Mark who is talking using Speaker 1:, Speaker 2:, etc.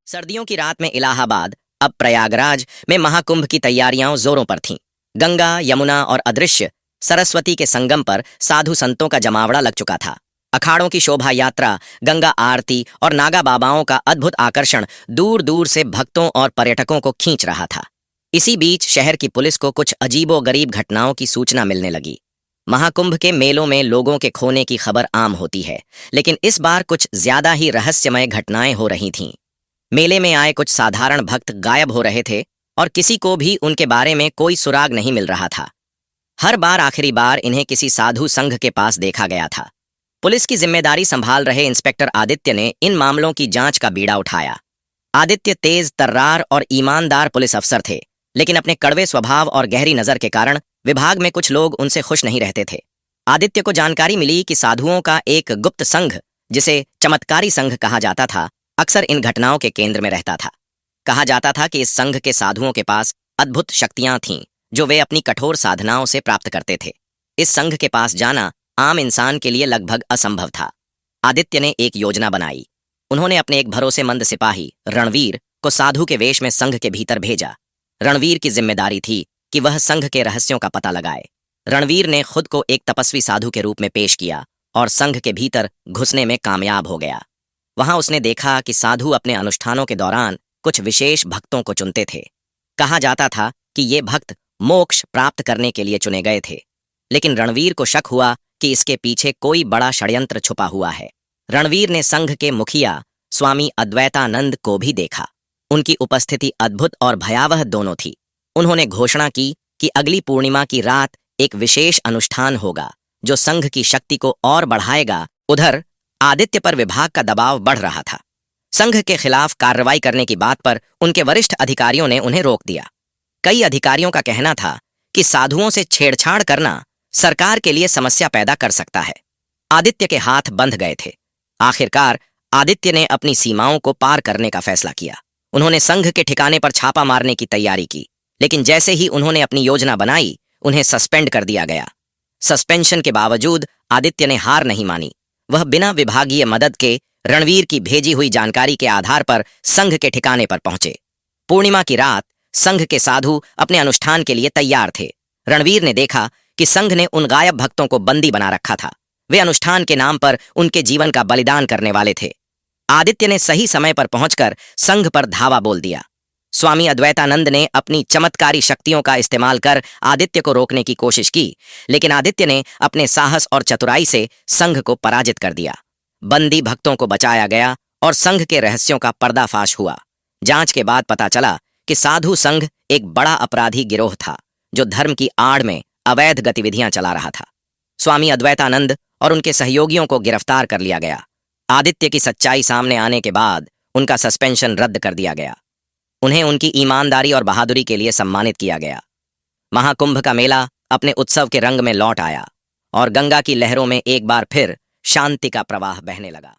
Speaker 1: सर्दियों की रात में इलाहाबाद, अब प्रयागराज में महाकुंभ की तैयारियां जोरों पर थीं। गंगा, यमुना और अदृश्य सरस्वती के संगम पर साधु संतों का जमावड़ा लग चुका था। अखाड़ों की शोभा यात्रा, गंगा आरती और नागा बाबाओं का अद्भुत आकर्षण दूर दूर से भक्तों और पर्यटकों को खींच रहा था। इसी बीच शहर की पुलिस को कुछ अजीबोगरीब घटनाओं की सूचना मिलने लगी। महाकुंभ के मेलों में लोगों के खोने की खबर आम होती है, लेकिन इस बार कुछ ज्यादा ही रहस्यमय घटनाएं हो रही थीं। मेले में आए कुछ साधारण भक्त गायब हो रहे थे और किसी को भी उनके बारे में कोई सुराग नहीं मिल रहा था। हर बार आखिरी बार इन्हें किसी साधु संघ के पास देखा गया था। पुलिस की जिम्मेदारी संभाल रहे इंस्पेक्टर आदित्य ने इन मामलों की जांच का बीड़ा उठाया। आदित्य तेज तर्रार और ईमानदार पुलिस अफसर थे, लेकिन अपने कड़वे स्वभाव और गहरी नजर के कारण विभाग में कुछ लोग उनसे खुश नहीं रहते थे। आदित्य को जानकारी मिली कि साधुओं का एक गुप्त संघ, जिसे चमत्कारी संघ कहा जाता था, अक्सर इन घटनाओं के केंद्र में रहता था। कहा जाता था कि इस संघ के साधुओं के पास अद्भुत शक्तियां थीं, जो वे अपनी कठोर साधनाओं से प्राप्त करते थे। इस संघ के पास जाना आम इंसान के लिए लगभग असंभव था। आदित्य ने एक योजना बनाई। उन्होंने अपने एक भरोसेमंद सिपाही रणवीर को साधु के वेश में संघ के भीतर भेजा। रणवीर की जिम्मेदारी थी कि वह संघ के रहस्यों का पता लगाए। रणवीर ने खुद को एक तपस्वी साधु के रूप में पेश किया और संघ के भीतर घुसने में कामयाब हो गया। वहां उसने देखा कि साधु अपने अनुष्ठानों के दौरान कुछ विशेष भक्तों को चुनते थे। कहा जाता था कि ये भक्त मोक्ष प्राप्त करने के लिए चुने गए थे, लेकिन रणवीर को शक हुआ कि इसके पीछे कोई बड़ा षड्यंत्र छुपा हुआ है। रणवीर ने संघ के मुखिया स्वामी अद्वैतानंद को भी देखा। उनकी उपस्थिति अद्भुत और भयावह दोनों थी। उन्होंने घोषणा की कि अगली पूर्णिमा की रात एक विशेष अनुष्ठान होगा, जो संघ की शक्ति को और बढ़ाएगा। उधर आदित्य पर विभाग का दबाव बढ़ रहा था। संघ के खिलाफ कार्रवाई करने की बात पर उनके वरिष्ठ अधिकारियों ने उन्हें रोक दिया। कई अधिकारियों का कहना था कि साधुओं से छेड़छाड़ करना सरकार के लिए समस्या पैदा कर सकता है। आदित्य के हाथ बंध गए थे। आखिरकार आदित्य ने अपनी सीमाओं को पार करने का फैसला किया। उन्होंने संघ के ठिकाने पर छापा मारने की तैयारी की, लेकिन जैसे ही उन्होंने अपनी योजना बनाई, उन्हें सस्पेंड कर दिया गया। सस्पेंशन के बावजूद आदित्य ने हार नहीं मानी। वह बिना विभागीय मदद के रणवीर की भेजी हुई जानकारी के आधार पर संघ के ठिकाने पर पहुंचे। पूर्णिमा की रात संघ के साधु अपने अनुष्ठान के लिए तैयार थे। रणवीर ने देखा कि संघ ने उन गायब भक्तों को बंदी बना रखा था। वे अनुष्ठान के नाम पर उनके जीवन का बलिदान करने वाले थे। आदित्य ने सही समय पर पहुंचकर संघ पर धावा बोल दिया। स्वामी अद्वैतानंद ने अपनी चमत्कारी शक्तियों का इस्तेमाल कर आदित्य को रोकने की कोशिश की, लेकिन आदित्य ने अपने साहस और चतुराई से संघ को पराजित कर दिया। बंदी भक्तों को बचाया गया और संघ के रहस्यों का पर्दाफाश हुआ। जांच के बाद पता चला कि साधु संघ एक बड़ा अपराधी गिरोह था, जो धर्म की आड़ में अवैध गतिविधियां चला रहा था। स्वामी अद्वैतानंद और उनके सहयोगियों को गिरफ्तार कर लिया गया। आदित्य की सच्चाई सामने आने के बाद उनका सस्पेंशन रद्द कर दिया गया। उन्हें उनकी ईमानदारी और बहादुरी के लिए सम्मानित किया गया। महाकुंभ का मेला अपने उत्सव के रंग में लौट आया और गंगा की लहरों में एक बार फिर शांति का प्रवाह बहने लगा।